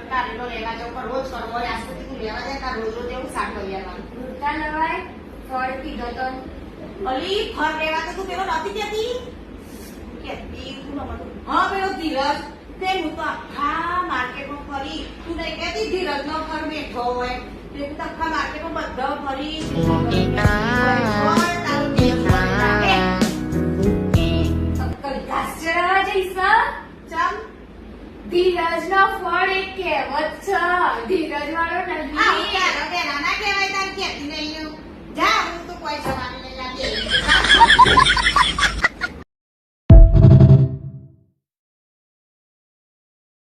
નારેલો લેવા જાઉં પણ રોજ કરવો હોય આજ સુધી તું લેવા જાય તાર રોજ રોજ એવું શાક લઈ આવવાનું વૃદ્ધા લવાય ફળ કીધો તો અલી ફળ લેવા તો તું પેલો નથી કહેતી તું નમતું હા પેલો ધીરજ તે હું તો આખા માર્કેટમાં ફરી તું નહીં કહેતી ધીરજનો ઘર બેઠો હોય તે હું તો આખા માર્કેટમાં બધા ફરી ઘાસચરા જઈશા ચમ ધીરજનો ફળ એક કહેવત છે ધીરજ વાળો આ નહીં ઉતારો બેના ના કહેવાય તાર કહેતી નહીં જા હું તો કોઈ સવાલ નહીં લાગે